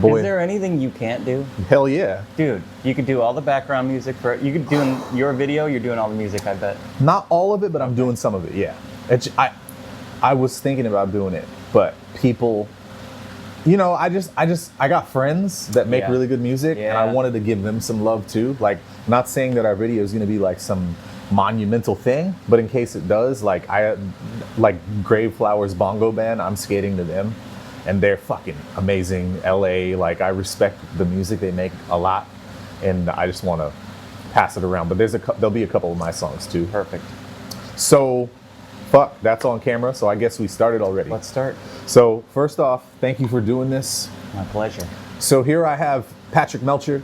Boy. Is there anything you can't do? Hell yeah. Dude, you could do all the background music you could do in your video, you're doing all the music, I bet. Not all of it, but I'm doing some of it, yeah. I was thinking about doing it, but people, you know, I got friends that make really good music, and I wanted to give them some love too. Like, not saying that our video is gonna be like some monumental thing, but in case it does, like Grave Flowers Bongo Band, I'm skating to them, and they're fucking amazing. LA, like, I respect the music they make a lot, and I just want to pass it around. But there'll be a couple of my songs too. Perfect. So, that's on camera. So I guess we started already. Let's start. So first off, thank you for doing this. My pleasure. So here I have Patrick Melcher,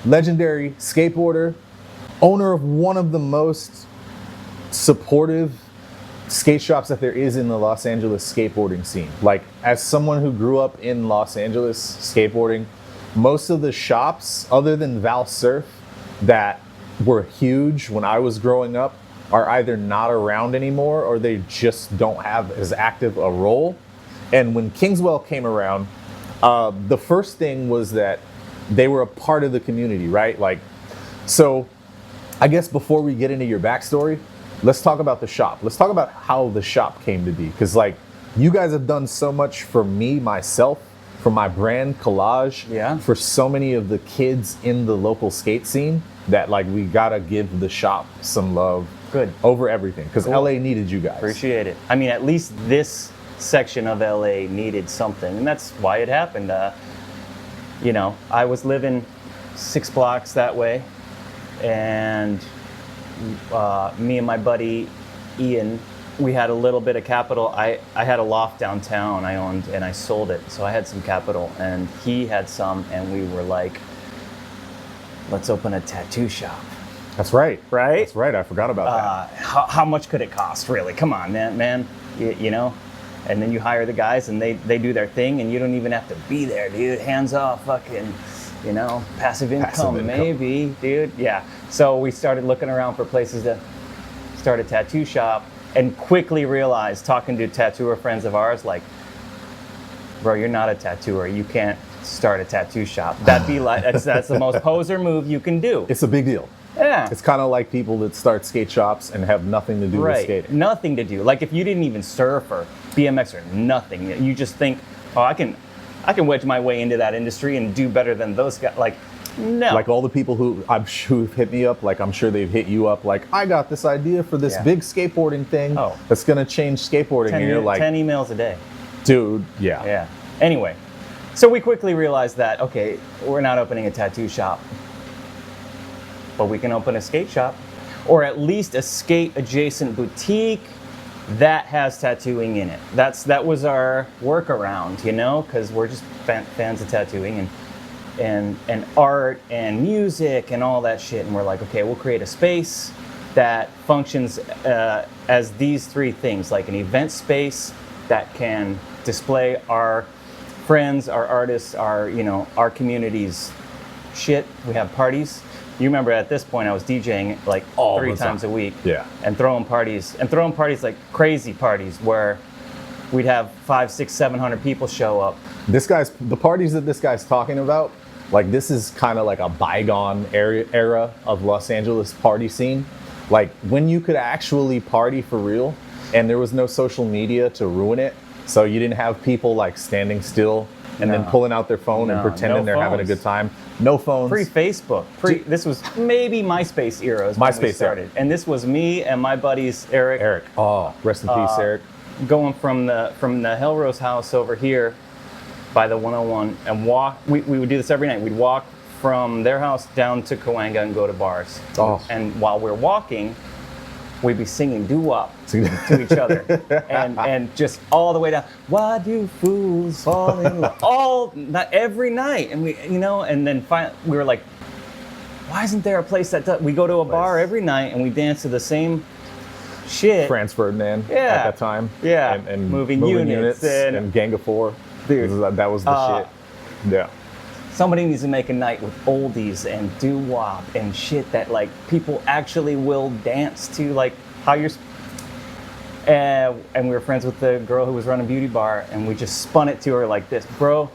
legendary skateboarder, owner of one of the most supportive skate shops that there is in the Los Angeles skateboarding scene. Like, as someone who grew up in Los Angeles skateboarding, most of the shops, other than Val Surf, that were huge when I was growing up, are either not around anymore or they just don't have as active a role. And when Kingswell came around, the first thing was that they were a part of the community, right? Like, so I guess before we get into your backstory, let's talk about the shop. Let's talk about how the shop came to be. Because, like, you guys have done so much for me, myself, for my brand, Collage, for so many of the kids in the local skate scene, that, like, we gotta give the shop some love. Good. Over everything, because LA needed you guys. Appreciate it. I mean, at least this section of LA needed something, and that's why it happened. You know, I was living 6 blocks that way, and me and my buddy Ian, we had a little bit of capital. I had a loft downtown I owned, and I sold it, so I had some capital, and he had some, and we were like, let's open a tattoo shop. That's right. Right? That's right. I forgot about that. How much could it cost, really? Come on, man. You know? And then you hire the guys, and they do their thing, and you don't even have to be there, dude. Hands off, fucking, you know, passive income, maybe, dude. Yeah. So we started looking around for places to start a tattoo shop, and quickly realized, talking to tattooer friends of ours, like, bro, you're not a tattooer. You can't start a tattoo shop. That'd be like, that's the most poser move you can do. It's a big deal. Yeah. It's kind of like people that start skate shops and have nothing to do with skating. Nothing to do. Like, if you didn't even surf or BMX or nothing, you just think, oh, I can wedge my way into that industry and do better than those guys. Like, no. Like, all the people who've hit me up, like, I'm sure they've hit you up, like, I got this idea for this big skateboarding thing that's going to change skateboarding. And you're like, 10 emails a day. Dude, yeah. Anyway, so we quickly realized that, okay, we're not opening a tattoo shop, but we can open a skate shop, or at least a skate adjacent boutique that has tattooing in it. That was our workaround, you know, because we're just fans of tattooing and art and music and all that shit. And we're like, okay, we'll create a space that functions as these 3 things, like an event space that can display our friends, our artists, our community's shit. We have parties. You remember at this point I was DJing like 3 times a week. Yeah. And throwing parties like crazy parties where we'd have 500, 600, 700 people show up. The parties that this guy's talking about, like, this is kind of like a bygone era of Los Angeles party scene. Like, when you could actually party for real and there was no social media to ruin it. So you didn't have people like standing still and then pulling out their phone and pretending they're having a good time. No phones. Pre-Facebook. This was maybe MySpace era when we started. And this was me and my buddies, Eric. Oh, rest in peace, Eric. Going from the Hellrose house over here by the 101 and walk. We would do this every night. We'd walk from their house down to Cahuenga and go to bars. Oh. And while we're walking, we'd be singing doo-wop to each other, and just all the way down. Why do fools fall in love? Not every night, and we, and then finally we were like, why isn't there a place that does? We go to a bar every night and we dance to the same shit. Franz Ferdinand at that time. Yeah, and moving units and Gang of Four. Dude, that was the shit. Yeah. Somebody needs to make a night with oldies and doo-wop and shit that like people actually will dance to, like how you're. And we were friends with the girl who was running Beauty Bar, and we just spun it to her like this, bro.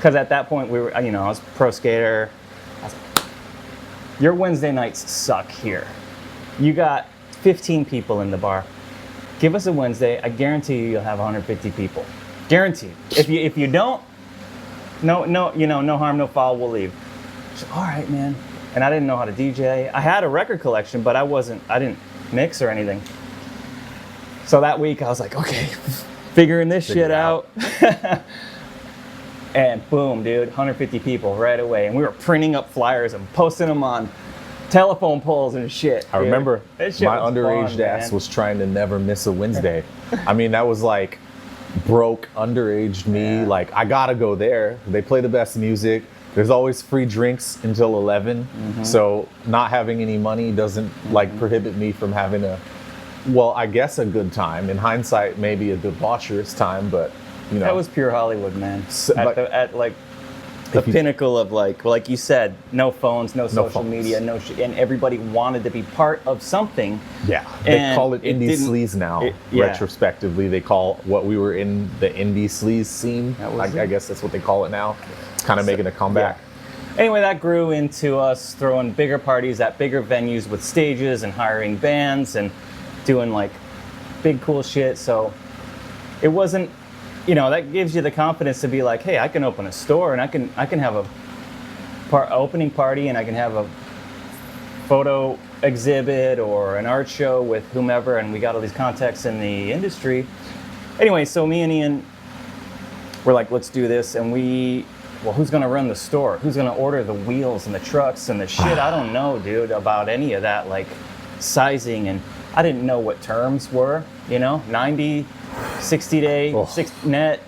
Because at that point, we were, I was a pro skater. I was like, your Wednesday nights suck here. You got 15 people in the bar. Give us a Wednesday. I guarantee you'll have 150 people. Guaranteed. If you don't, no harm, no foul. We'll leave. Said, all right, man. And I didn't know how to DJ. I had a record collection, but I didn't mix or anything. So that week I was like, okay, figuring this shit out. And boom, dude, 150 people right away. And we were printing up flyers and posting them on telephone poles and shit. I remember my underage fun, ass was trying to never miss a Wednesday. I mean, that was like broke underage me. Yeah. Like, I gotta go there. They play the best music. There's always free drinks until 11. So not having any money doesn't like prohibit me from having I guess a good time. In hindsight, maybe a debaucherous time, but That was pure Hollywood, man. So, At the pinnacle of like you said, no phones, no social phones. media, no shit, and everybody wanted to be part of something. Yeah, they And call it it indie didn't- sleaze now. yeah. Retrospectively, they call what we were in the indie sleaze scene. That was I guess that's what they call it now. Kind of making a comeback. Yeah. Anyway, that grew into us throwing bigger parties at bigger venues with stages and hiring bands and doing like big cool shit. So it wasn't, that gives you the confidence to be like, hey, I can open a store and I can have a opening party and I can have a photo exhibit or an art show with whomever, and we got all these contacts in the industry. Anyway, so me and Ian were like, let's do this, and who's gonna run the store? Who's gonna order the wheels and the trucks and the shit? I don't know, dude, about any of that, like sizing, and I didn't know what terms were, 90, 60 day, 6 net.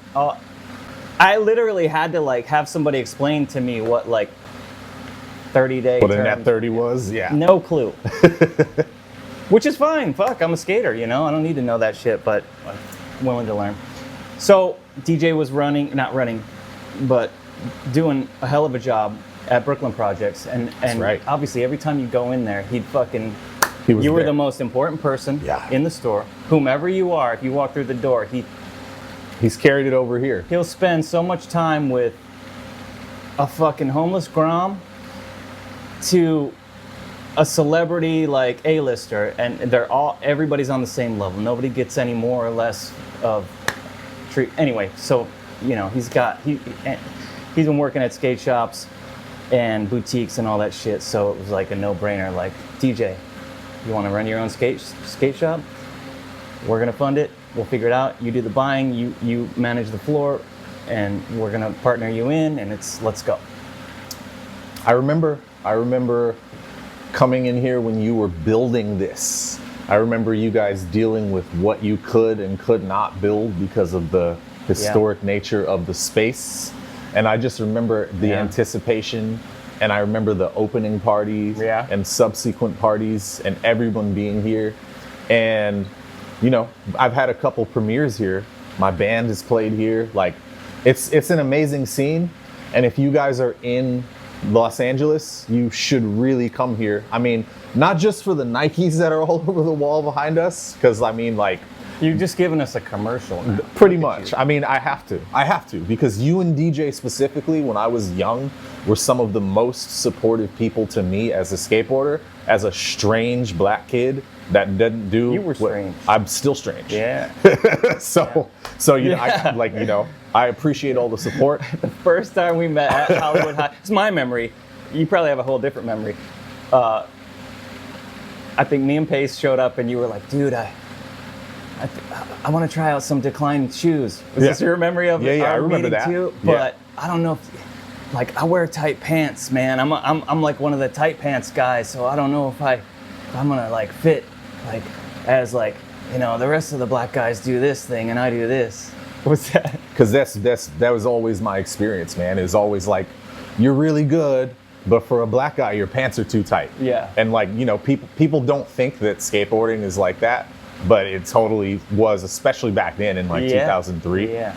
I literally had to like have somebody explain to me what like 30-day What a net 30 was? Yeah. No clue. Which is fine. Fuck, I'm a skater, I don't need to know that shit, but I'm willing to learn. So DJ was not running, but doing a hell of a job at Brooklyn Projects. And right. Obviously every time you go in there, you was were there. the most important person Yeah. in the store. Whomever you are, if you walk through the door, He's carried it over here. he'll spend so much time with a fucking homeless grom to a celebrity like A-lister, and everybody's on the same level. Nobody gets any more or less of treat. Anyway, so he's been working at skate shops and boutiques and all that shit. So it was like a no-brainer. Like, DJ, you want to run your own skate shop? We're gonna fund it. We'll figure it out. You do the buying. You manage the floor, and we're gonna partner you in. And let's go. I remember coming in here when you were building this. I remember you guys dealing with what you could and could not build because of the historic nature of the space. And I just remember the anticipation, and I remember the opening parties and subsequent parties and everyone being here. And, I've had a couple premieres here. My band has played here. Like, it's an amazing scene. And if you guys are in Los Angeles, you should really come here. I mean, not just for the Nikes that are all over the wall behind us, because You've just given us a commercial now. pretty much. I mean, I have to, because you and DJ specifically, when I was young, were some of the most supportive people to me as a skateboarder, as a strange black kid that didn't do. You were strange. I'm still strange. Yeah. I appreciate all the support. The first time we met at Hollywood High, it's my memory. You probably have a whole different memory. I think me and Pace showed up, and you were like, dude, I want to try out some Decline shoes. Was this your memory of it? Yeah, I remember that. Too? But I don't know if, I wear tight pants, man. I'm like one of the tight pants guys, so I don't know if I'm gonna fit as the rest of the black guys do this thing and I do this. What's that? Because that was always my experience, man. It was always like, you're really good, but for a black guy, your pants are too tight. Yeah. And people don't think that skateboarding is like that, but it totally was, especially back then in 2003. Yeah.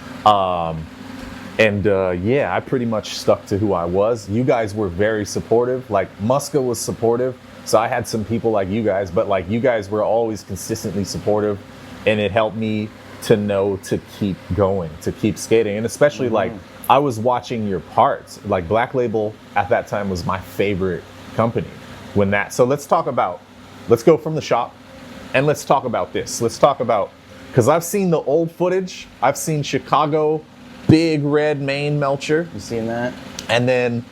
I pretty much stuck to who I was. You guys were very supportive. Like, Muska was supportive, so I had some people like you guys, but you guys were always consistently supportive, and it helped me to know to keep going, to keep skating. And especially I was watching your parts. Like Black Label at that time was my favorite company. So let's go from the shop and let's talk about this. Let's talk about, because I've seen the old footage. I've seen Chicago, big red mane Melcher. You seen that? And then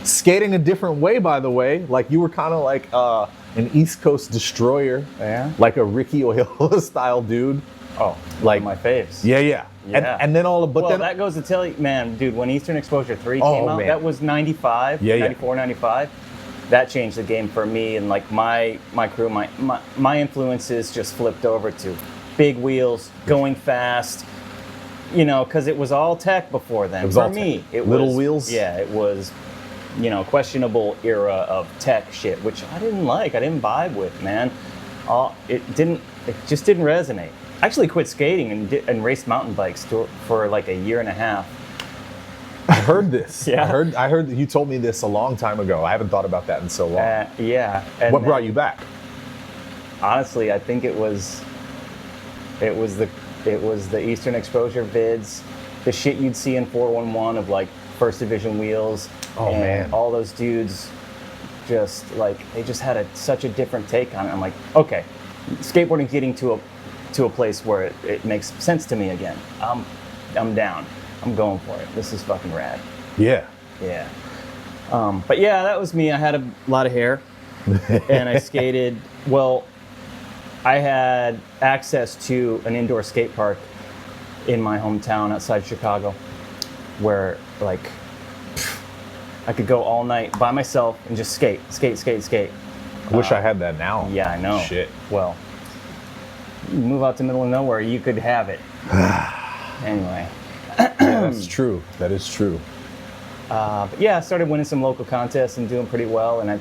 skating a different way, by the way. Like you were kind of like an East Coast destroyer. Yeah. Like a Ricky Oyola style dude. Oh, like my faves. Yeah, yeah. Yeah. And then that goes to tell you, man, dude, when Eastern Exposure 3 came out, man. that was 95, Yeah, 94, 95. That changed the game for me, and like my crew, my influences just flipped over to big wheels, going fast, you know, because it was all tech before then. It was for all me, tech. it Little was, wheels? Yeah, it was, you know, questionable era of tech shit, which I didn't like. I didn't vibe with, man. It just didn't resonate. I actually quit skating and raced mountain bikes for like a year and a half. I heard this. Yeah. I heard that you told me this a long time ago. I haven't thought about that in so long. Yeah. And what brought you back? Honestly, I think it was the Eastern Exposure vids, the shit you'd see in 411 of like First Division wheels. Oh, and man. all those dudes just like, they just had such a different take on it. I'm like, okay, skateboarding getting to a place where it makes sense to me again. I'm down. I'm going for it. This is fucking rad. Yeah. Yeah. But yeah, that was me. I had a lot of hair, and I skated. Well, I had access to an indoor skate park in my hometown outside Chicago, where like I could go all night by myself and just skate. I wish I had that now. Yeah, I know. Shit. Well, you move out to middle of nowhere, you could have it. Anyway. Yeah, that's true. That is true. But yeah, I started winning some local contests and doing pretty well. And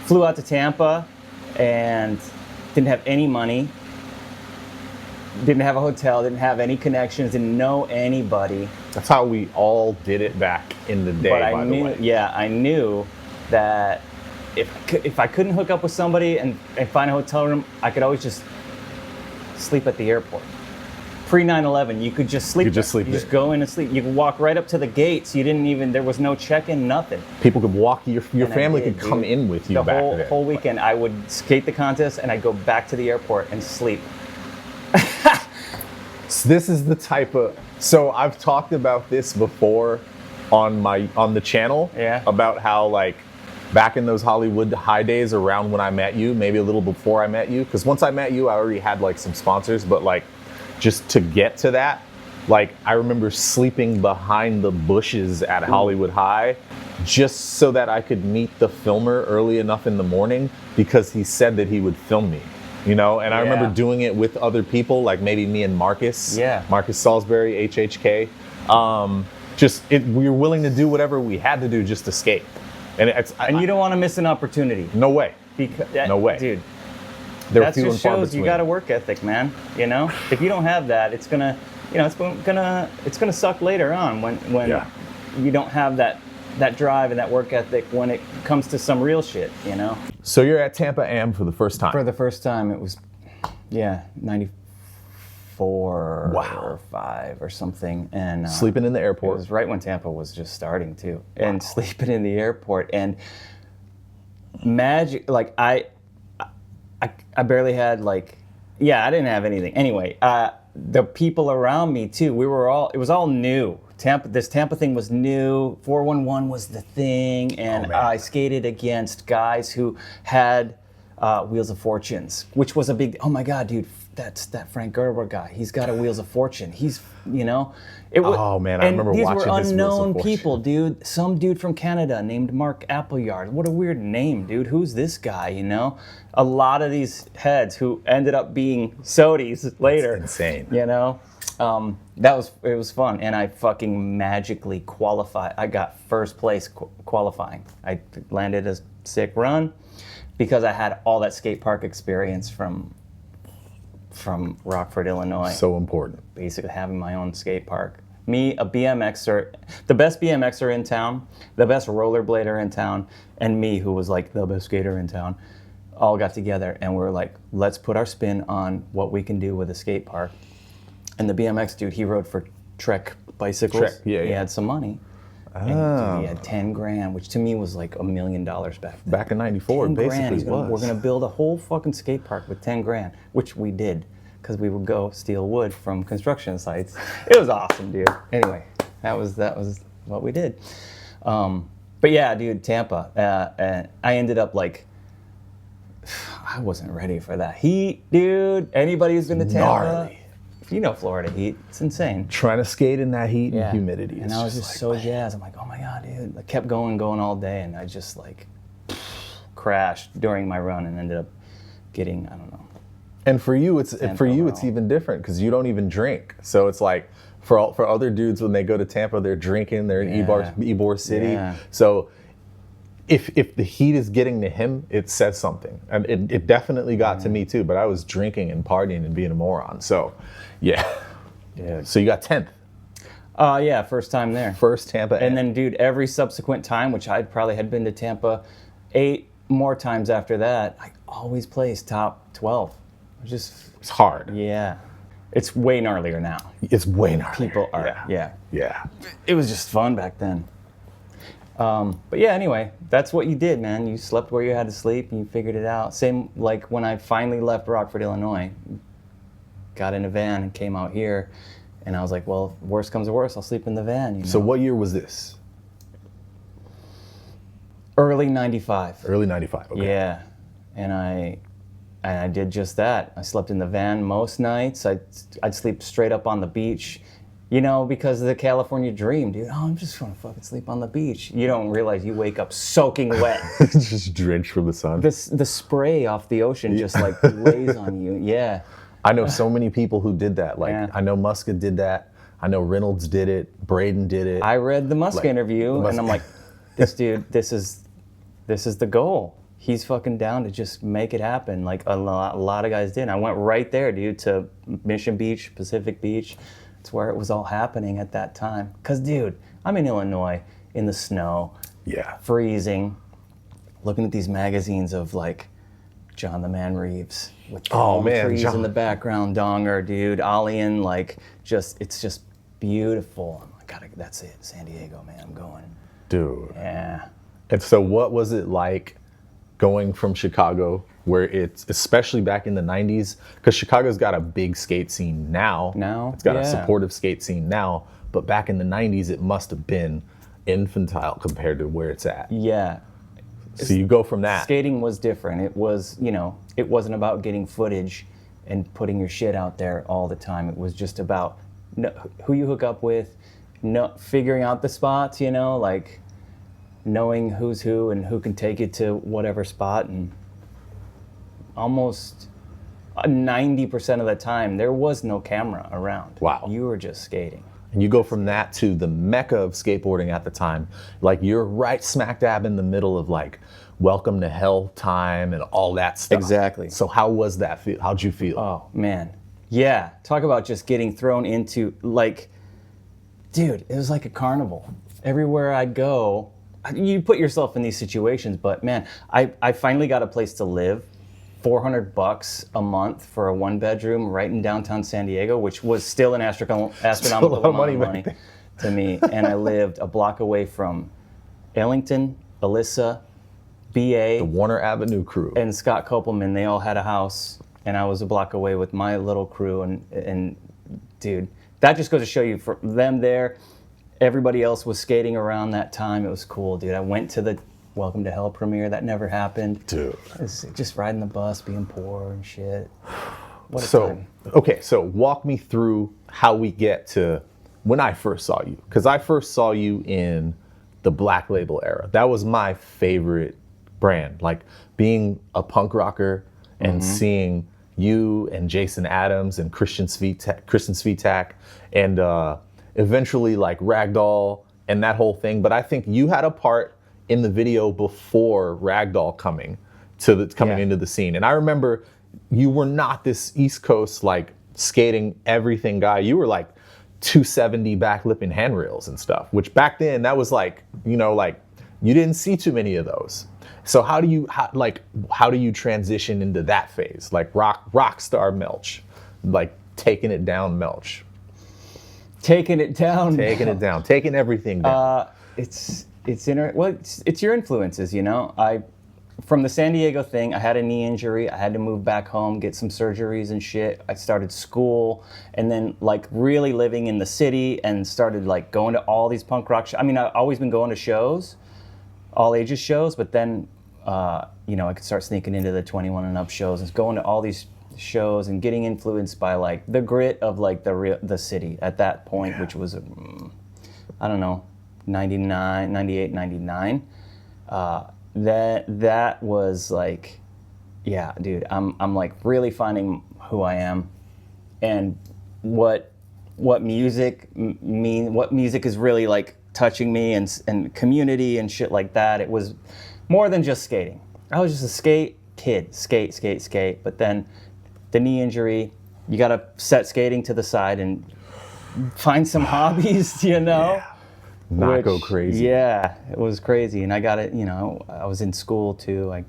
flew out to Tampa and didn't have any money. Didn't have a hotel, didn't have any connections, didn't know anybody. That's how we all did it back in the day, But by the way. Yeah, I knew that if I couldn't hook up with somebody and find a hotel room, I could always just sleep at the airport. Pre 9/11, you could just sleep. You could just sleep You there. just go in and sleep. You could walk right up to the gates. There was no check-in, nothing. People could walk, your And I family did, could come dude. in with you the back whole, then. whole weekend. I would skate the contest and I'd go back to the airport and sleep. So this is the type of, so I've talked about this before on the channel. Yeah. About how like back in those Hollywood high days around when I met you, maybe a little before I met you, because once I met you, I already had like some sponsors, but like just to get to that, like I remember sleeping behind the bushes at Hollywood High just so that I could meet the filmer early enough in the morning because he said that he would film me, you know? And I remember doing it with other people, like maybe me and Marcus. Yeah. Marcus Salisbury, HHK. We were willing to do whatever we had to do just to skate. And You don't want to miss an opportunity. no way. No way. Dude. There were That few and just far shows between. you got a work ethic, man. You know, if you don't have that, it's gonna suck later on when you don't have that drive and that work ethic when it comes to some real shit. You know. So you're at Tampa Am for the first time. For the first time, it was 94 or 5 or something, and Sleeping in the It airport. was right when Tampa was just starting too, and sleeping in the airport and magic. Like I barely had I didn't have anything. Anyway, the people around me too. It was all new. This Tampa thing was new. 411 was the thing, and man. I skated against guys who had Wheels of Fortunes, which was a big. Oh my God, dude. That's that Frank Gerber guy. He's got a Wheels of Fortune. He's, it was, Oh, man, I remember watching these were his Wheels of unknown Fortune. people, dude. Some dude from Canada named Mark Appleyard. What a weird name, dude. Who's this guy, you know? A lot of these heads who ended up being Sodies later. That's insane. You know? It was fun, and I fucking magically qualified. I got first place qualifying. I landed a sick run because I had all that skate park experience from Rockford, Illinois. So important. Basically having my own skate park. Me, a BMXer, the best BMXer in town, the best rollerblader in town, and me, who was like the best skater in town, all got together and we're like, let's put our spin on what we can do with a skate park. And the BMX dude, he rode for Trek bicycles. Trek, yeah, He yeah. had some money. And dude, he had 10 grand, which to me was like $1 million back then. Back in '94, 10 grand. basically We're gonna build a whole fucking skate park with 10 grand, which we did, because we would go steal wood from construction sites. It was awesome, dude. Anyway, that was what we did. But yeah, dude, Tampa. I ended up like, I wasn't ready for that heat, dude. Anybody who's been to Tampa, gnarly. if you know Florida heat, it's insane. Trying to skate in that heat and humidity. And I was just so jazzed. I'm like, oh my God, dude. I kept going all day, and I just like crashed during my run and ended up getting, I don't know. And for you, it's even different because you don't even drink. So it's like for other dudes when they go to Tampa, they're drinking. They're in Ybor City. Yeah. So if the heat is getting to him, it says something. And it definitely got to me too. But I was drinking and partying and being a moron. So yeah. So you got 10th. Yeah, first time there. First Tampa Am. And then, dude, every subsequent time, which I probably had been to Tampa 8 more times after that, I always placed top 12. It's hard. Yeah. It's way gnarlier now. It's way gnarlier. People are, Yeah. It was just fun back then. But yeah, anyway, that's what you did, man. You slept where you had to sleep and you figured it out. Same like when I finally left Rockford, Illinois, got in a van and came out here, and I was like, well, worst comes to worst, I'll sleep in the van. You know? So what year was this? Early 95. Early 95, okay. Yeah, and I did just that. I slept in the van most nights. I'd sleep straight up on the beach, you know, because of the California dream, dude. Oh, I'm just gonna fucking sleep on the beach. You don't realize you wake up soaking wet. Just drenched from the sun. The spray off the ocean just like lays on you. Yeah. I know so many people who did that. Like Yeah. I know Muska did that. I know Reynolds did it. Braden did it. I read the Musk interview, and I'm like, this dude, this is the goal. He's fucking down to just make it happen, like a lot of guys did. I went right there, dude, to Mission Beach, Pacific Beach. It's where it was all happening at that time. Cause, dude, I'm in Illinois in the snow, freezing, looking at these magazines of like John the Man Reeves with palm trees in the background, donger, dude, ollieing, like it's just beautiful. I'm like, that's it, San Diego, man, I'm going. Dude. Yeah. And so what was it like going from Chicago, where it's, especially back in the 90s, because Chicago's got a big skate scene now. It's got a supportive skate scene now, but back in the 90s, it must have been infantile compared to where it's at. Yeah. So you go from that. Skating was different. It was, you know, it wasn't about getting footage and putting your shit out there all the time. It was just about who you hook up with, figuring out the spots, you know, like knowing who's who and who can take you to whatever spot. And almost 90% of the time, there was no camera around. Wow. You were just skating. And you go from that to the mecca of skateboarding at the time. Like you're right smack dab in the middle of like Welcome to Hell time and all that stuff. Exactly. So how was that feel? How'd you feel? Oh, man. Yeah. Talk about just getting thrown into, like, dude, it was like a carnival. Everywhere I'd go, you put yourself in these situations, but man, I finally got a place to live. $400 a month for a 1-bedroom right in downtown San Diego, which was still an astronomical amount of money to me. And I lived a block away from Ellington, Alyssa, BA, the Warner Avenue crew, and Scott Kopelman. They all had a house, and I was a block away with my little crew. And dude, that just goes to show you, for them there, everybody else was skating around that time. It was cool, dude. I went to the Welcome to Hell premiere. That never happened. Dude. Just riding the bus, being poor and shit. What a time. Okay, so walk me through how we get to when I first saw you. Because I first saw you in the Black Label era. That was my favorite brand. Like being a punk rocker and seeing you and Jason Adams and Kristen Svitak and eventually like Ragdoll and that whole thing. But I think you had a part in the video before Ragdoll coming into the scene. And I remember you were not this East Coast like skating everything guy. You were like 270 backlipping handrails and stuff, which back then that was like, you know, like you didn't see too many of those. So how do you transition into that phase? Like rock star Melch, like taking it down Melch. Taking it down. Taking it down. Taking everything down. It's your influences, you know. From the San Diego thing, I had a knee injury. I had to move back home, get some surgeries and shit. I started school, and then like really living in the city, and started like going to all these punk rock shows. I mean, I've always been going to shows, all ages shows, but then you know, I could start sneaking into the 21 and up shows and going to all these shows and getting influenced by like the grit of like the city at that point, which was I don't know, 99, 98, 99. That was like, yeah, dude, I'm like really finding who I am and what music what music is really like touching me and community and shit like that. It was more than just skating. I was just a skate, but then the knee injury, you gotta set skating to the side and find some hobbies, you know? Yeah. Not go crazy. Yeah, it was crazy. And I got it, you know, I was in school too.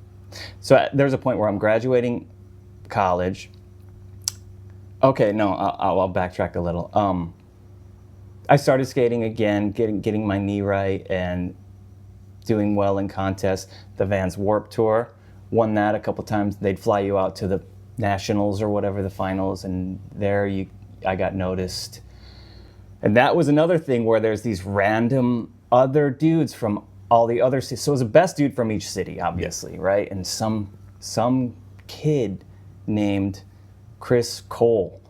So there's a point where I'm graduating college. Okay, no, I'll backtrack a little. I started skating again, getting my knee right and doing well in contests. The Vans Warp Tour, won that a couple times. They'd fly you out to the nationals or whatever, the finals, and there I got noticed. And that was another thing where there's these random other dudes from all the other cities. So it was the best dude from each city, obviously, right? And some kid named Chris Cole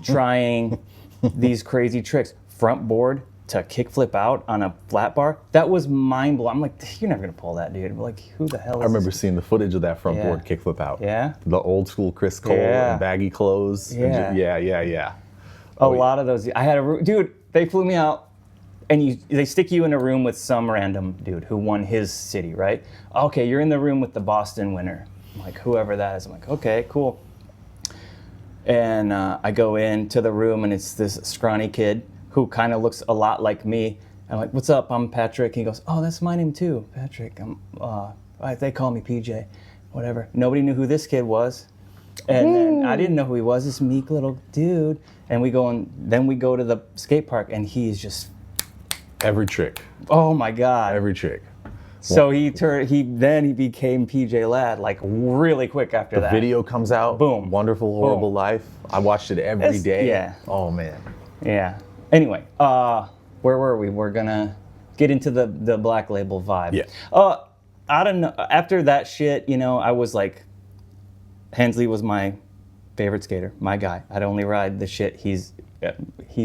trying these crazy tricks. Front board to kickflip out on a flat bar. That was mind blowing. I'm like, you're never gonna pull that, dude. Like, who the hell is I remember this? seeing the footage of that front board kickflip out. Yeah? The old school Chris Cole and baggy clothes. Yeah. Yeah. A lot of those. I had dude, they flew me out and they stick you in a room with some random dude who won his city, right? Okay, you're in the room with the Boston winner. I'm like, whoever that is. I'm like, okay, cool. And I go into the room and it's this scrawny kid who kind of looks a lot like me. I'm like, what's up? I'm Patrick. He goes, oh, that's my name too, Patrick. They call me PJ, whatever. Nobody knew who this kid was. And then I didn't know who he was, this meek little dude. And we go to the skate park and he's just... Every trick. Oh my God. Every trick. So he became PJ Ladd like really quick after that. The video comes out. Boom. Wonderful, Horrible Life. I watched it every day. Yeah. Oh man. Yeah. Anyway, where were we? We're gonna get into the Black Label vibe. Yeah. I don't know. After that shit, you know, I was like, Hensley was my favorite skater, my guy. I'd only ride the shit he's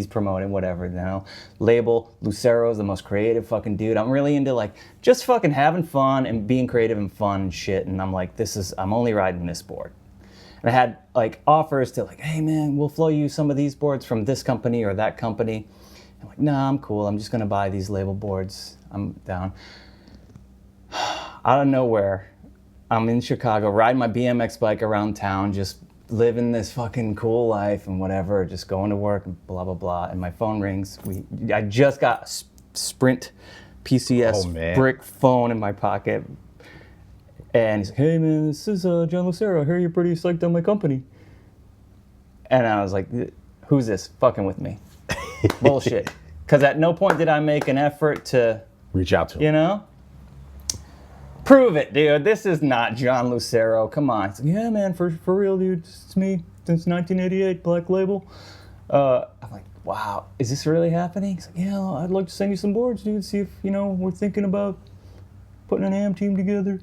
promoting, whatever, you know. Label, Lucero's the most creative fucking dude. I'm really into like just fucking having fun and being creative and fun and shit. And I'm like, I'm only riding this board. And I had like offers to like, hey man, we'll flow you some of these boards from this company or that company. I'm like, nah, I'm cool. I'm just gonna buy these label boards. I'm down. Out of nowhere, I'm in Chicago, riding my BMX bike around town, just living this fucking cool life and whatever, just going to work and blah, blah, blah. And my phone rings. I just got a Sprint PCS brick phone in my pocket. And he's like, hey man, this is John Lucero. I hear you're pretty psyched on my company. And I was like, who's this fucking with me? Bullshit. Because at no point did I make an effort to reach out to him. You know? Prove it, dude. This is not John Lucero. Come on. He's like, yeah, man, for real, dude. It's me since 1988, Black Label. I'm like, wow, is this really happening? He's like, yeah, I'd like to send you some boards, dude. See if, you know, we're thinking about putting an AM team together.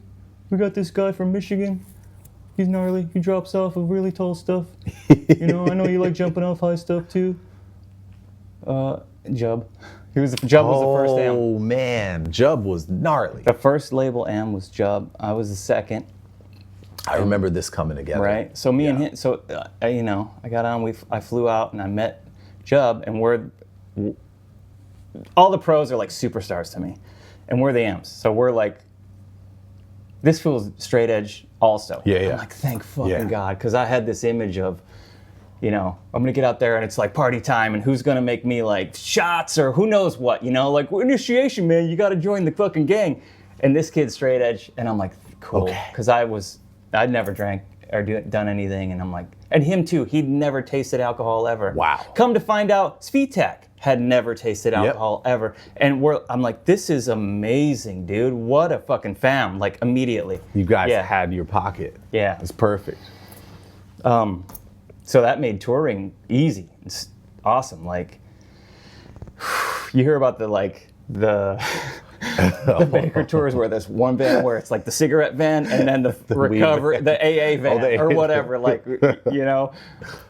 We got this guy from Michigan. He's gnarly. He drops off of really tall stuff. You know, I know you like jumping off high stuff too. Jub. Jub was the first AM. Oh man, Jub was gnarly. The first label AM was Jub. I was the second. I remember this coming together. Right. So me and him. So you know, I got on. I flew out and I met Jub, and all the pros are like superstars to me, and we're the AMs. So we're like, this feels straight edge also. Yeah. I'm like, thank fucking God, because I had this image of, you know, I'm gonna get out there and it's like party time, and who's gonna make me like shots or who knows what, you know, like initiation, man, you gotta join the fucking gang. And this kid's straight edge, and I'm like, cool, because I'd never drank or done anything, and I'm like, and him too, he'd never tasted alcohol ever. Wow. Come to find out, Svitek, had never tasted alcohol ever. And I'm like, this is amazing, dude. What a fucking fam, like immediately. You guys had your pocket. Yeah. It's perfect. So that made touring easy. It's awesome. Like, you hear about the Baker tours where there's one van where it's like the cigarette van and then the AA van or whatever. Like, you know,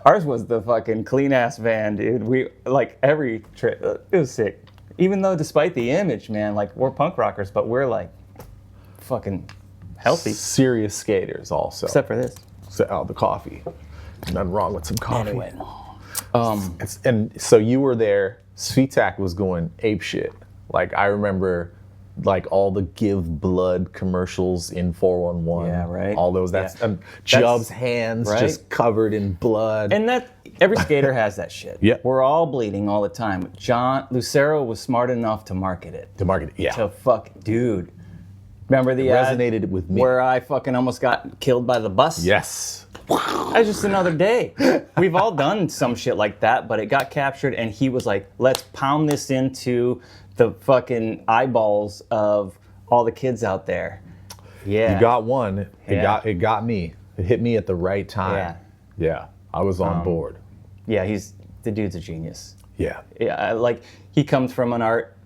ours was the fucking clean ass van, dude. We like every trip. It was sick. Even though, despite the image, man, like we're punk rockers, but we're like fucking healthy. Serious skaters, also. Except for this. So, the coffee. Nothing wrong with some coffee. Anyway. And so you were there. SweetTac was going ape shit. Like, I remember, like, all the Give Blood commercials in 411. Yeah, right. All those. Jub's hands just covered in blood. And that every skater has that shit. Yeah. We're all bleeding all the time. Lucero was smart enough to market it. Yeah. Dude. Remember the ad resonated with me. where I fucking almost got killed by the bus? Yes. That was just another day. We've all done some shit like that, but it got captured, and he was like, let's pound this into the fucking eyeballs of all the kids out there. Yeah. You got one. It got me. It hit me at the right time. Yeah. I was on board. Yeah, the dude's a genius. Yeah. Yeah, like, he comes from an art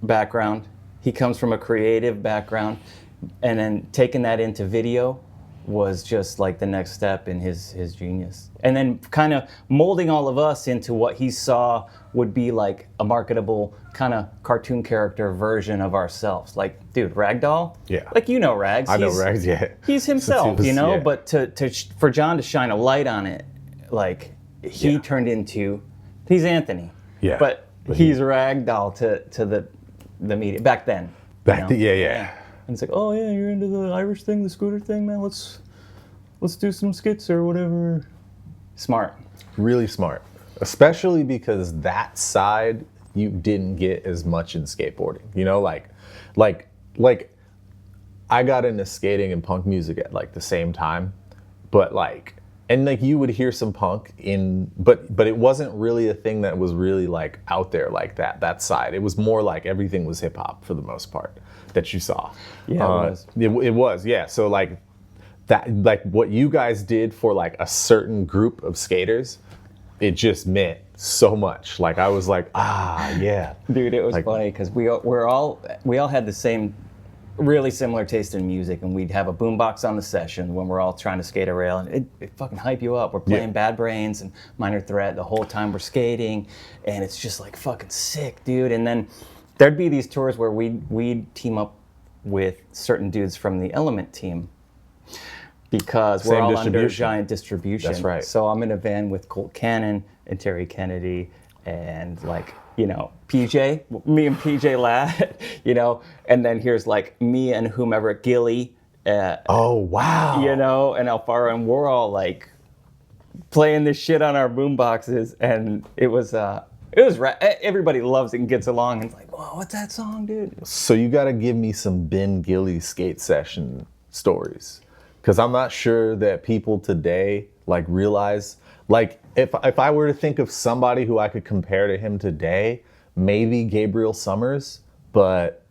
background. He comes from a creative background, and then taking that into video was just like the next step in his genius. And then kind of molding all of us into what he saw would be like a marketable kind of cartoon character version of ourselves. Like, dude, Ragdoll? Yeah. Like, you know Rags. I know Rags, yeah. He's himself, you know? But for John to shine a light on it, like, he turned into, he's Anthony. Yeah. But he's Ragdoll to the media back then. Yeah. And it's like, oh yeah, you're into the Irish thing, the scooter thing, man. Let's do some skits or whatever. Smart. Really smart. Especially because that side you didn't get as much in skateboarding. You know, like I got into skating and punk music at like the same time, but like, and like you would hear some punk but it wasn't really a thing that was really like out there like that side. It was more like everything was hip hop for the most part that you saw. Yeah, it was. It was, yeah. So like that, like what you guys did for like a certain group of skaters, it just meant so much. Like I was like, yeah. Dude, it was like, funny because we all had the same really similar taste in music, and we'd have a boombox on the session when we're all trying to skate a rail, and it fucking hype you up. We're playing Bad Brains and Minor Threat the whole time we're skating, and it's just like fucking sick, dude. And then there'd be these tours where we'd team up with certain dudes from the Element team because we're all under giant distribution. That's right. So I'm in a van with Colt Cannon and Terry Kennedy and like, you know, PJ, me and PJ Ladd, you know, and then here's like me and whomever, Gilly. Oh, wow. You know, and Alfaro, and we're all like playing this shit on our boom boxes, and it was everybody loves it and gets along, and it's like, whoa, what's that song, dude? So you got to give me some Ben Gilly skate session stories, because I'm not sure that people today like realize, like if I were to think of somebody who I could compare to him today, maybe Gabriel Summers, but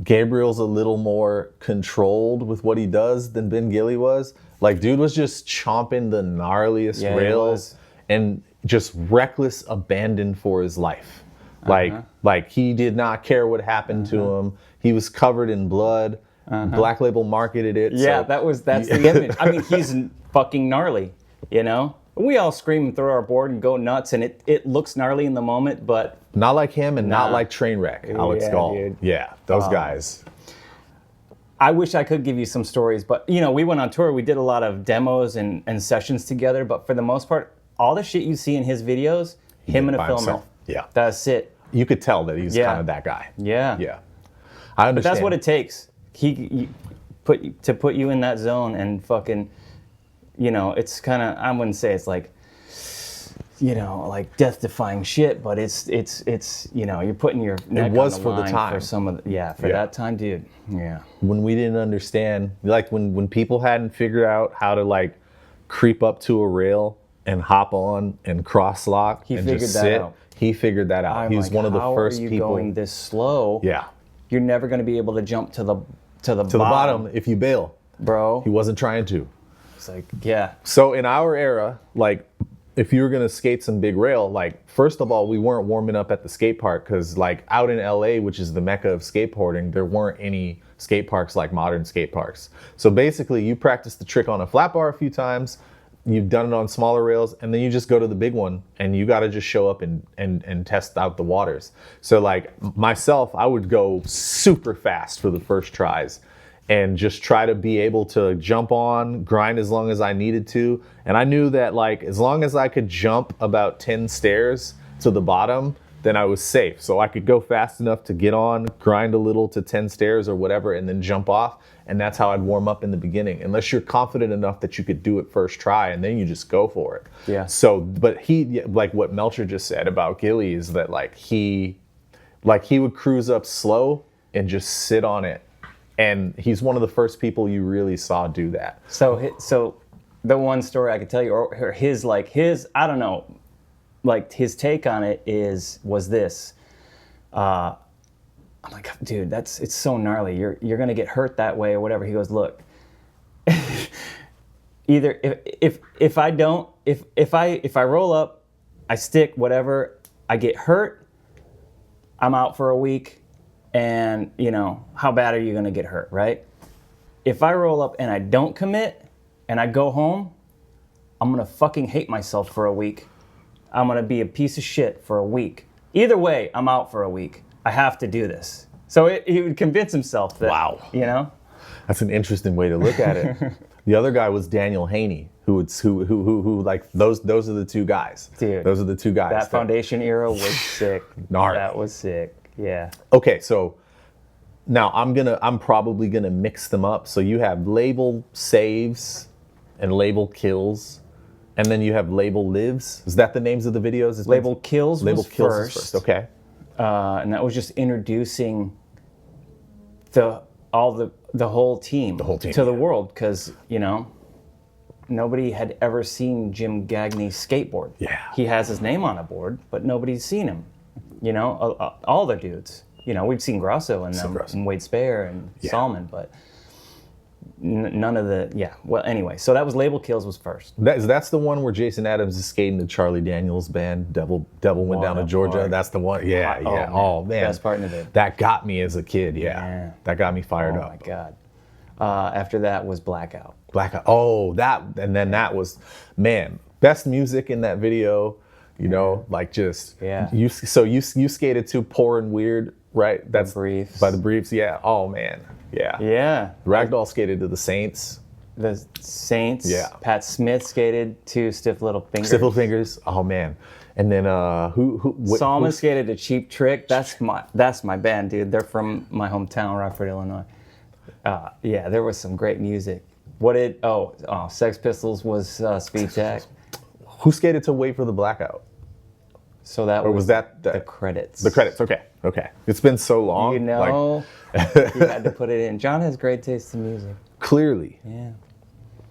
Gabriel's a little more controlled with what he does than Ben Gilly was. Like, dude was just chomping the gnarliest rails and just reckless abandon for his life. Like he did not care what happened to him. He was covered in blood. Black Label marketed it. Yeah, so that's the image. I mean, he's fucking gnarly, you know? We all scream and throw our board and go nuts, and it looks gnarly in the moment, but not like him and not like Trainwreck, Alex Gall. Dude. Yeah, those guys. I wish I could give you some stories, but you know, we went on tour, we did a lot of demos and sessions together, but for the most part, all the shit you see in his videos, him and a filmer. Himself. Yeah. That's it. You could tell that he's kind of that guy. Yeah. Yeah. I understand. But that's what it takes. He put you in that zone and fucking, you know, it's kind of, I wouldn't say it's like, you know, like death-defying shit, but it's you know, you're putting your neck was on the for the line time. for some of the, that time, dude. Yeah. When we didn't understand, like when people hadn't figured out how to like creep up to a rail and hop on and cross lock and figured just that sit, out. He figured that out. I'm He's like, one of the how first are you people. going this slow? Yeah. You're never going to be able to jump to the bottom if you bail. bro. He wasn't trying to. It's like, yeah. So in our era, like, if you were gonna skate some big rail, like, first of all, we weren't warming up at the skate park because, like, out in LA, which is the mecca of skateboarding, there weren't any skate parks like modern skate parks. So basically, you practice the trick on a flat bar a few times, you've done it on smaller rails, and then you just go to the big one, and you got to just show up and test out the waters. So, like, myself, I would go super fast for the first tries and just try to be able to jump on, grind as long as I needed to. And I knew that, like, as long as I could jump about 10 stairs to the bottom, then I was safe. So I could go fast enough to get on, grind a little to 10 stairs or whatever, and then jump off. And that's how I'd warm up in the beginning, unless you're confident enough that you could do it first try, and then you just go for it. Yeah. So, but he, like what Melcher just said about Gilly is that, like, he would cruise up slow and just sit on it. And he's one of the first people you really saw do that. So the one story I could tell you, or his, I don't know, like, his take on it was this. I'm like, dude, it's so gnarly. You're gonna get hurt that way or whatever. He goes, look, either if I roll up, I stick, whatever, I get hurt, I'm out for a week. And, you know, how bad are you going to get hurt, right? If I roll up and I don't commit and I go home, I'm going to fucking hate myself for a week. I'm going to be a piece of shit for a week. Either way, I'm out for a week. I have to do this. So he would convince himself that, Wow. You know? That's an interesting way to look at it. The other guy was Daniel Haney, who like, those are the two guys. Dude. Those are the two guys. That foundation era was sick. Gnarly. That was sick. Yeah. Okay, so now I'm probably gonna mix them up. So you have label saves and label kills, and then you have label lives. Is that the names of the videos? Label kills label was kills first. is first. Okay. And that was just introducing the whole team to the world, because, you know, nobody had ever seen Jim Gagney's skateboard. Yeah. He has his name on a board, but nobody's seen him. You know, all the dudes. You know, we've seen Grosso and them, and Wade Speyer and Salmon, but none of the, yeah. Well, anyway, so that was Label Kills was first. That's the one where Jason Adams is skating the Charlie Daniels band, Devil Went Down to Georgia. Part. That's the one. Yeah, Oh, yeah. man. Oh, man. Best part in the video. That got me as a kid, yeah. That got me fired Oh, up. my God. After that was Blackout. Blackout. Oh, that was, man, best music in that video. You know, like, just you skated to Poor and Weird, right? That's Briefs. By the Briefs, yeah. Oh man, yeah. Yeah. Ragdoll skated to the Saints. The Saints. Yeah. Pat Smith skated to Stiff Little Fingers. Stiff Little Fingers. Oh man. And then Salmon skated to Cheap Trick. That's my band, dude. They're from my hometown, Rockford, Illinois. Yeah, there was some great music. Sex Pistols was Speed Tech. Who skated to Wait for the Blackout? So that or was that the credits. The credits. Okay. It's been so long. You know, you had to put it in. John has great taste in music. Clearly. Yeah.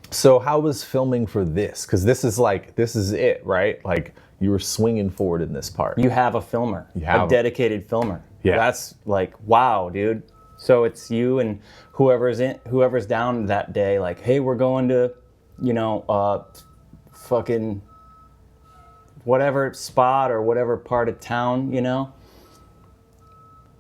So how was filming for this? Because this is it, right? Like, you were swinging forward in this part. You have a filmer, a dedicated filmer. Yeah. That's like, wow, dude. So it's you and whoever's down that day. Like, hey, we're going to, you know, fucking whatever spot or whatever part of town, you know.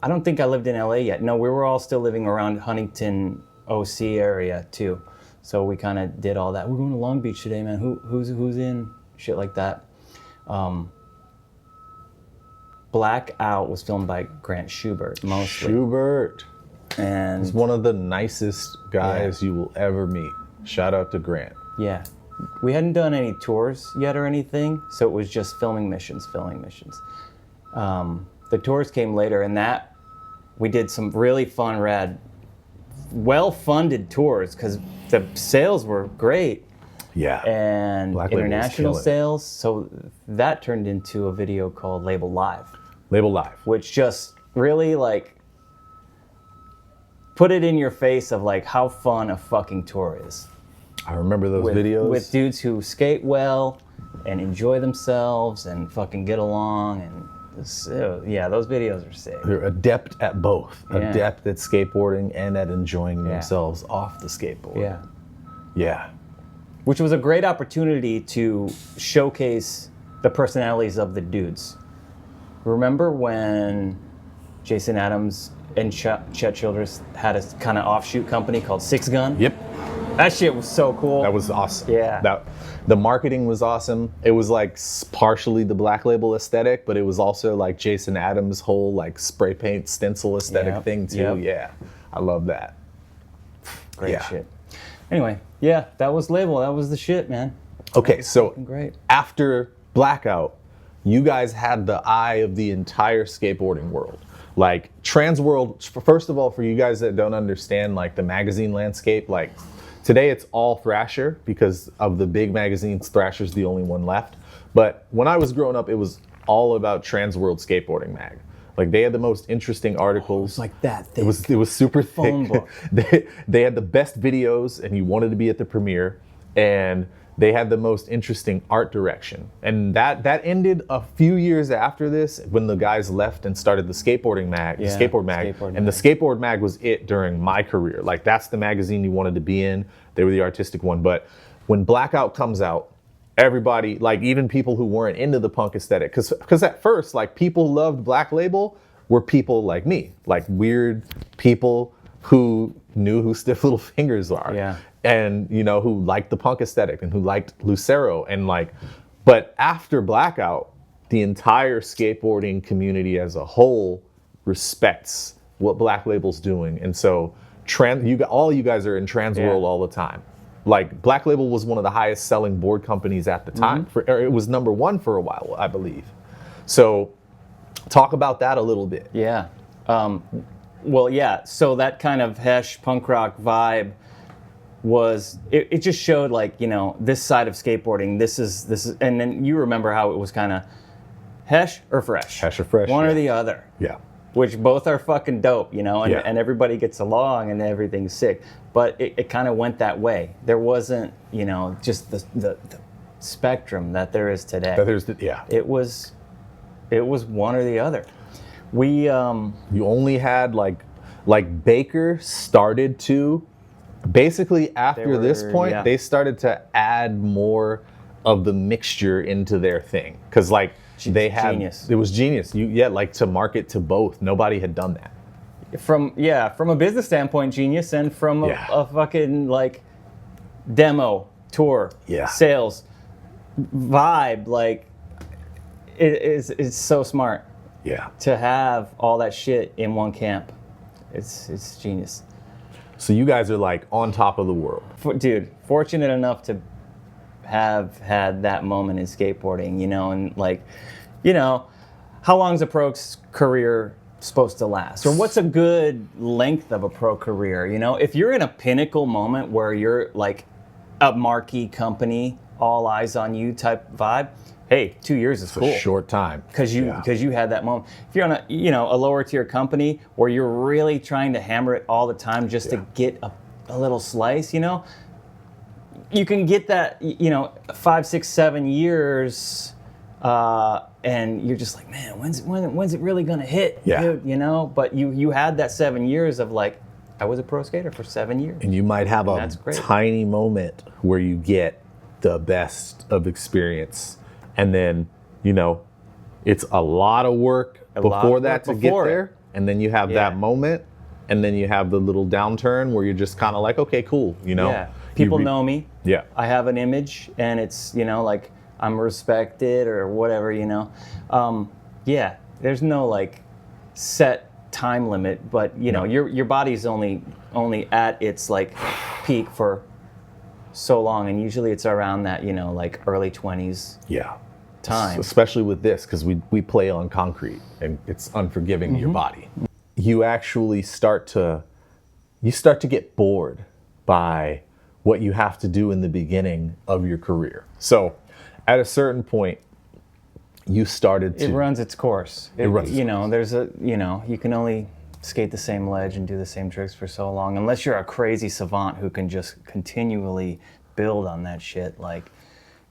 I don't think I lived in LA yet. No, we were all still living around Huntington, OC area too. So we kind of did all that. We're going to Long Beach today, man. Who's in? Shit like that. Blackout was filmed by Grant Schubert mostly. Schubert. And he's one of the nicest guys you will ever meet. Shout out to Grant. Yeah. We hadn't done any tours yet or anything, so it was just filming missions. The tours came later, and that we did some really fun, rad, well-funded tours because the sales were great. Yeah. And international sales. So that turned into a video called Label Live. Label Live. Which just really, like, put it in your face of, like, how fun a fucking tour is. I remember those videos. With dudes who skate well and enjoy themselves and fucking get along. And So, yeah, those videos are sick. They're adept at both. Yeah. Adept at skateboarding and at enjoying themselves off the skateboard. Yeah. Yeah. Which was a great opportunity to showcase the personalities of the dudes. Remember when Jason Adams and Chet Childress had a kind of offshoot company called Six Gun? Yep. That shit was so cool. That was awesome. Yeah. The marketing was awesome. It was like partially the Black Label aesthetic, but it was also like Jason Adams' whole like spray paint stencil aesthetic thing too. Yep. Yeah. I love that. Great shit. Anyway, yeah, that was Label. That was the shit, man. Okay, so Great. after Blackout, you guys had the eye of the entire skateboarding world. Like Transworld, first of all, for you guys that don't understand like the magazine landscape, like today it's all Thrasher because of the big magazines, Thrasher's the only one left. But when I was growing up, it was all about Transworld Skateboarding Mag. Like they had the most interesting articles. It was like that thick. It was super Phone thick. book. They had the best videos, and you wanted to be at the premiere. And they had the most interesting art direction. And that ended a few years after this when the guys left and started the skateboarding mag, Yeah, skateboard mag. Skateboard And Mag. the skateboard mag was it during my career. Like that's the magazine you wanted to be in. They were the artistic one. But when Blackout comes out, everybody, like even people who weren't into the punk aesthetic, because at first, like people loved Black Label were people like me, like weird people who knew who Stiff Little Fingers are. Yeah. And you know, who liked the punk aesthetic and who liked Lucero and like, but after Blackout, the entire skateboarding community as a whole respects what Black Label's doing. And so all you guys are in Transworld all the time. Like Black Label was one of the highest selling board companies at the time. It was number one for a while, I believe. So talk about that a little bit. Yeah. Well, yeah. So that kind of Hesh punk rock vibe was it just showed like, you know, this side of skateboarding. This is, and then you remember how it was kind of Hesh or Fresh. Hesh or Fresh, One yeah. or the other. Yeah. Which both are fucking dope, you know, and, Yeah. and everybody gets along and everything's sick. But it kind of went that way. There wasn't, you know, just the spectrum that there is today. It was one or the other. We You only had like Baker started to, basically after this point, yeah. they started to add more of the mixture into their thing. Cause like they had, Genius. it was genius. Like to market to both. Nobody had done that. from a business standpoint, genius, and from a fucking like demo tour, sales vibe, like it's so smart. Yeah. To have all that shit in one camp, it's genius. So you guys are like on top of the world. Dude, fortunate enough to have had that moment in skateboarding, you know, and like, you know, how long's a pro's career supposed to last? Or what's a good length of a pro career? You know, if you're in a pinnacle moment where you're like a marquee company, all eyes on you type vibe, hey, 2 years is cool. A short time. Because you had that moment. If you're on a lower tier company where you're really trying to hammer it all the time just to get a little slice, you know, you can get that, 5, 6, 7 years, and you're just like, man, when's it really gonna hit, dude? You know, but you had that 7 years of like, I was a pro skater for 7 years. And you might have a tiny moment where you get the best of experience. And then, you know, it's a lot of work before that to get there. And then you have that moment. And then you have the little downturn where you're just kind of like, okay, cool, you know? Yeah. People know me. Yeah. I have an image, and it's, you know, like I'm respected or whatever, you know? There's no like set time limit, but you know, your body's only at its like peak for so long, and usually it's around that, you know, like early 20s. Yeah. Time. Especially with this, because we play on concrete and it's unforgiving to your body. You actually start to get bored by what you have to do in the beginning of your career. So at a certain point, you started to... It runs its course. It runs its course. You can only skate the same ledge and do the same tricks for so long, unless you're a crazy savant who can just continually build on that shit. Like,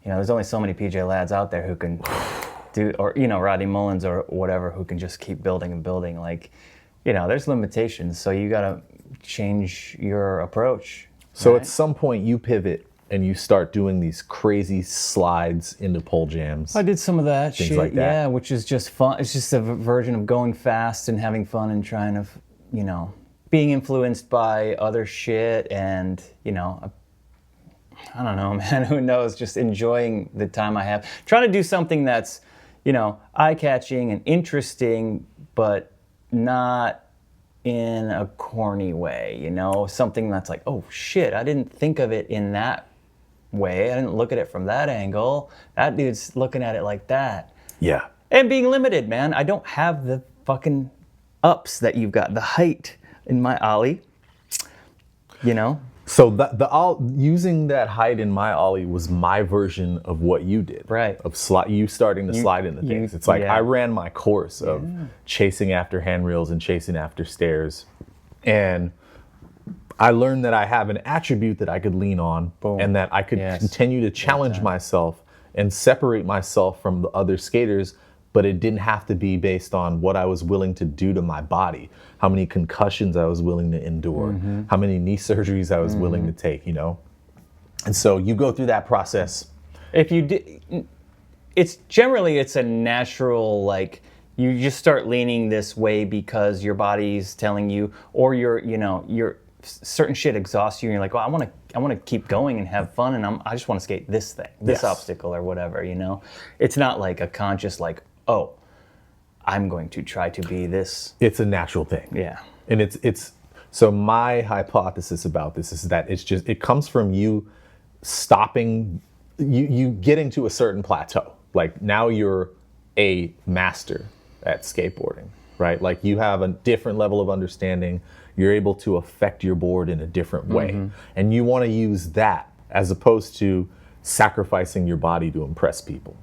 you know, there's only so many PJ lads out there who can dude, or Rodney Mullins or whatever, who can just keep building and building. Like, there's limitations, so you gotta change your approach. So right? at some point you pivot and you start doing these crazy slides into pole jams. I did some of that Things shit, like that. yeah, which is just fun. It's just a version of going fast and having fun and trying to, being influenced by other shit and, I don't know, man, who knows, just enjoying the time I have. Trying to do something that's, eye-catching and interesting, but not in a corny way, something that's like, oh shit, I didn't think of it in that way. I didn't look at it from that angle. That dude's looking at it like that. Yeah. And being limited, man. I don't have the fucking ups that you've got, the height in my ollie, So using that height in my ollie was my version of what you did. Right. Of you starting to slide into things. It's like I ran my course of chasing after handrails and chasing after stairs. And I learned that I have an attribute that I could lean on. Boom. And that I could continue to challenge myself and separate myself from the other skaters, but it didn't have to be based on what I was willing to do to my body, how many concussions I was willing to endure, how many knee surgeries I was willing to take, And so you go through that process. If you did, it's a natural, like, you just start leaning this way because your body's telling you, or your certain shit exhausts you, and you're like, well, I want to keep going and have fun, and I just want to skate this thing, this obstacle or whatever, It's not like a conscious, like, oh, I'm going to try to be this. It's a natural thing. Yeah. And it's so my hypothesis about this is that it comes from you stopping, you getting to a certain plateau. Like now you're a master at skateboarding, right? Like you have a different level of understanding. You're able to affect your board in a different way. And you want to use that as opposed to sacrificing your body to impress people.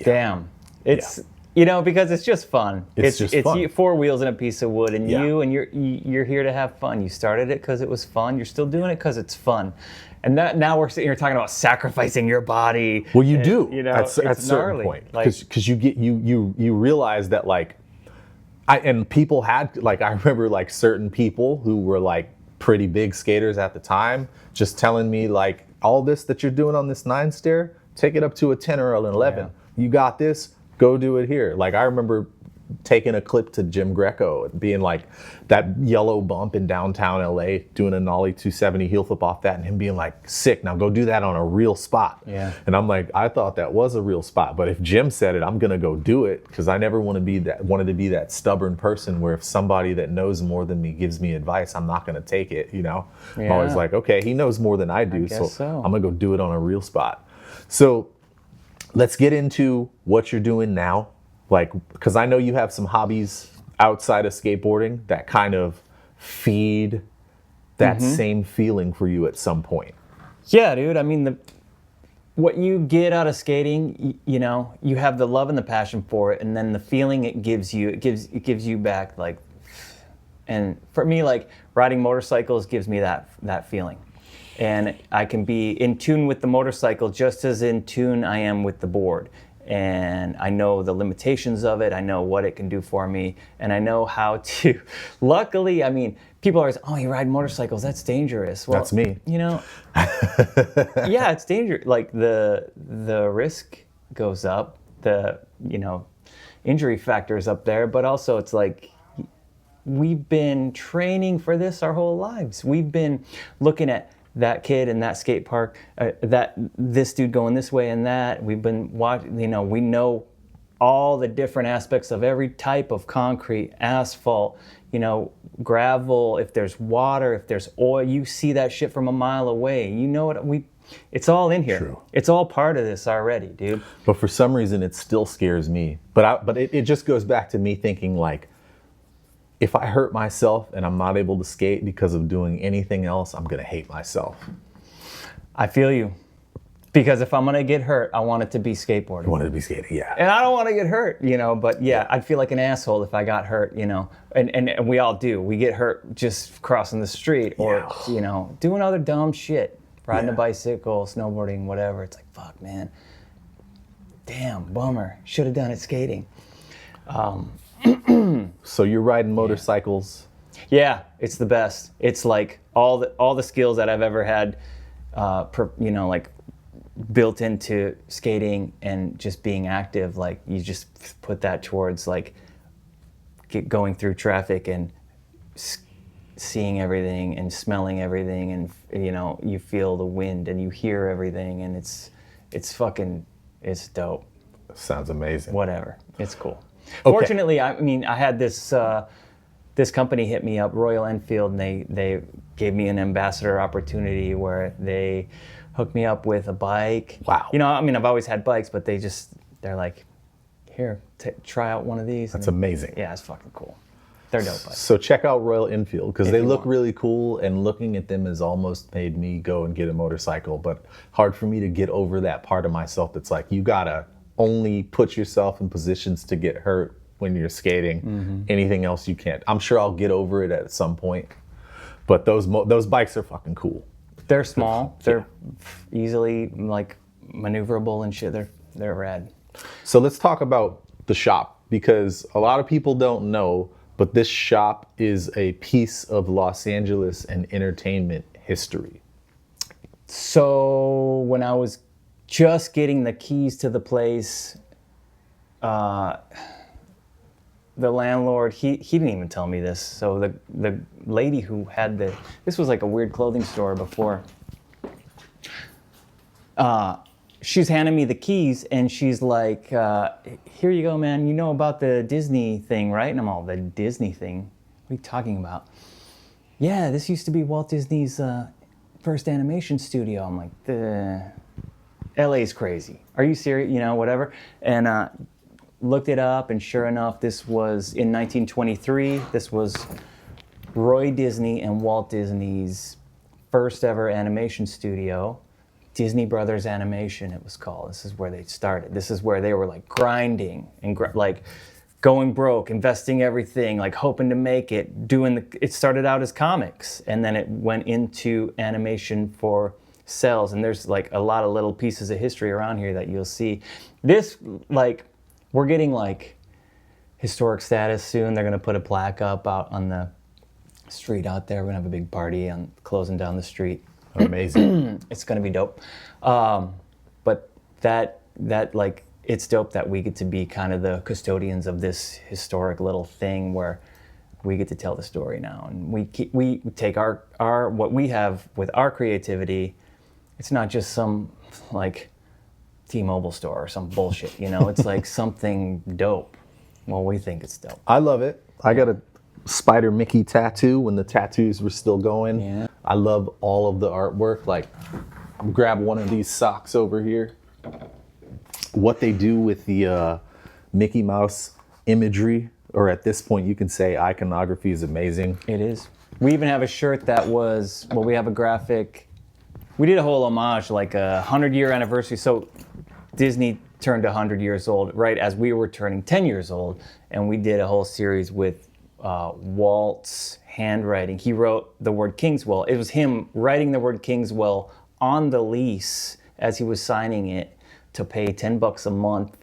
Damn. It's, because it's just fun. It's just fun. It's 4 wheels and a piece of wood, and you're here to have fun. You started it because it was fun. You're still doing it because it's fun. And now we're sitting here talking about sacrificing your body. Well, you do at a certain gnarly. point, because you realize that people had, like, I remember like certain people who were like pretty big skaters at the time just telling me, like, all this that you're doing on this 9 stair, take it up to a 10 or an 11. You got this, go do it here. Like I remember taking a clip to Jim Greco and being like that yellow bump in downtown LA, doing a nollie 270 heel flip off that, and him being like, sick, now go do that on a real spot. Yeah. And I'm like, I thought that was a real spot, but if Jim said it, I'm gonna go do it, because I never wanted to be that stubborn person where if somebody that knows more than me gives me advice, I'm not gonna take it, I'm always like, okay, he knows more than I do, so I'm gonna go do it on a real spot. So let's get into what you're doing now. Like, because I know you have some hobbies outside of skateboarding that kind of feed that same feeling for you at some point. Yeah, dude. I mean, what you get out of skating, you have the love and the passion for it, and then the feeling it gives you back. Like, and for me, like riding motorcycles gives me that feeling, and I can be in tune with the motorcycle just as in tune I am with the board. And I know the limitations of it. I know what it can do for me. And I know how to, luckily, I mean, people are always, oh, you ride motorcycles, that's dangerous. Well, that's me. Yeah, it's dangerous. Like the risk goes up, the, injury factor is up there, but also it's like, we've been training for this our whole lives. We've been looking at that kid in that skate park, this dude going this way and that. We've been watching, we know all the different aspects of every type of concrete, asphalt, gravel, if there's water, if there's oil, you see that shit from a mile away. It's all in here. True. It's all part of this already, dude. But for some reason, it still scares me. But it just goes back to me thinking, like, if I hurt myself and I'm not able to skate because of doing anything else, I'm gonna hate myself. I feel you. Because if I'm gonna get hurt, I want it to be skateboarding. You want it to be skating, yeah. And I don't want to get hurt, but I'd feel like an asshole if I got hurt, and we all do. We get hurt just crossing the street or, doing other dumb shit, riding a bicycle, snowboarding, whatever. It's like, fuck, man. damn, bummer. Should have done it skating. So you're riding motorcycles. Yeah, it's the best. It's like all the skills that I've ever had, like built into skating and just being active. Like you just put that towards like going through traffic and seeing everything and smelling everything, and you feel the wind and you hear everything, and it's dope. Sounds amazing. Whatever, it's cool. Okay. Fortunately, I had this company hit me up, Royal Enfield, and they gave me an ambassador opportunity where they hooked me up with a bike. Wow. I've always had bikes, but they're like, here, try out one of these. That's amazing. Yeah, it's fucking cool. They're dope bikes. So check out Royal Enfield because they look want. really cool, and looking at them has almost made me go and get a motorcycle, but hard for me to get over that part of myself that's like, you gotta only put yourself in positions to get hurt when you're skating. Mm-hmm. Anything else you can't. I'm sure I'll get over it at some point, but those bikes are fucking cool. They're small. They're easily like maneuverable and shit. They're rad. So let's talk about the shop, because a lot of people don't know, but this shop is a piece of Los Angeles and entertainment history. So when I was just getting the keys to the place, the landlord, he didn't even tell me this. So the lady who had this was like a weird clothing store before. She's handing me the keys and she's like, here you go, man. You know about the Disney thing, right? And I'm all, the Disney thing? What are you talking about? Yeah, this used to be Walt Disney's first animation studio. I'm like, LA's crazy. Are you serious? Whatever. And looked it up, and sure enough, this was in 1923. This was Roy Disney and Walt Disney's first ever animation studio. Disney Brothers Animation, it was called. This is where they started. This is where they were like grinding and like going broke, investing everything, like hoping to make it, it started out as comics, and then it went into animation for cells. And there's like a lot of little pieces of history around here that you'll see. This, like, we're getting like historic status soon. They're gonna put a plaque up out on the street out there. We're gonna have a big party on closing down the street. Amazing. It's gonna be dope. But that like, it's dope that we get to be kind of the custodians of this historic little thing where we get to tell the story now, and we take our what we have with our creativity. It's not just some like T-Mobile store or some bullshit, It's like something dope. Well, we think it's dope. I love it. I got a Spider Mickey tattoo when the tattoos were still going. Yeah. I love all of the artwork. Like, grab one of these socks over here. What they do with the Mickey Mouse imagery, or at this point you can say iconography, is amazing. It is. We even have a shirt that was, we have a graphic. We did a whole homage, like a 100-year anniversary. So Disney turned 100 years old right as we were turning 10 years old. And we did a whole series with Walt's handwriting. He wrote the word Kingswell. It was him writing the word Kingswell on the lease as he was signing it to pay $10 a month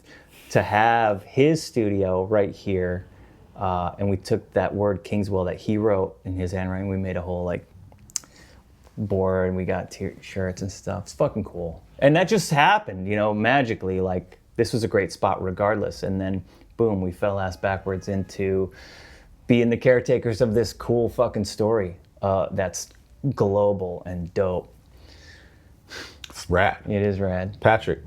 to have his studio right here. And we took that word Kingswell that he wrote in his handwriting. We made a whole like board, and we got t-shirts and stuff. It's fucking cool. And that just happened, magically. Like, this was a great spot regardless. And then boom, we fell ass backwards into being the caretakers of this cool fucking story that's global and dope. It's rad. It is rad. Patrick,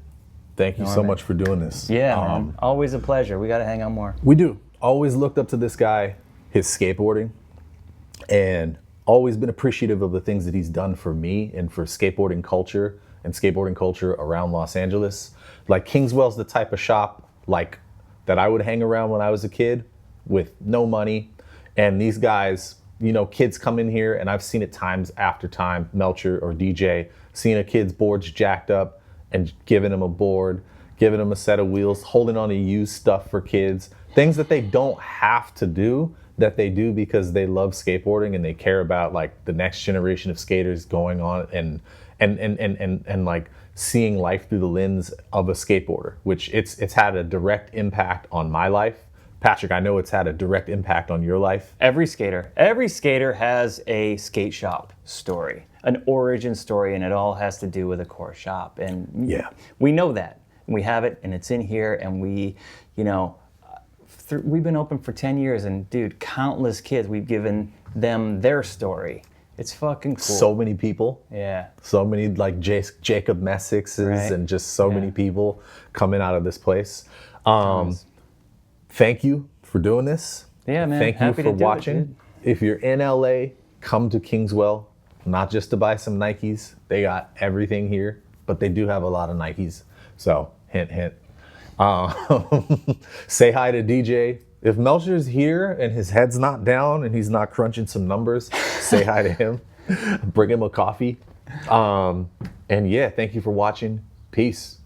thank you so much for doing this. Yeah, man. Always a pleasure. We got to hang out more. We do. Always looked up to this guy, his skateboarding, and always been appreciative of the things that he's done for me and for skateboarding culture around Los Angeles. Like, Kingswell's the type of shop like that I would hang around when I was a kid with no money. And these guys, kids come in here, and I've seen it times after time, Melcher or DJ, seeing a kid's boards jacked up and giving him a board, giving him a set of wheels, holding on to used stuff for kids, things that they don't have to do, that they do because they love skateboarding and they care about like the next generation of skaters going on and like seeing life through the lens of a skateboarder, which it's had a direct impact on my life. Patrick, I know it's had a direct impact on your life. Every skater has a skate shop story, an origin story, and it all has to do with a core shop. And Yeah. we know that. We have it, and it's in here, and we, you know, we've been open for 10 years, and dude, countless kids, we've given them their story. It's fucking cool. So many people. Yeah. So many like Jacob Messixes Right. and just so many people coming out of this place. Thank you for doing this. Yeah, man. Thank Happy you for to do it, watching. dude. If you're in LA, come to Kingswell, not just to buy some Nikes. They got everything here, but they do have a lot of Nikes. So hint, hint. Say hi to DJ. If Melcher's here and his head's not down and he's not crunching some numbers, say hi to him. Bring him a coffee. And yeah, thank you for watching. Peace.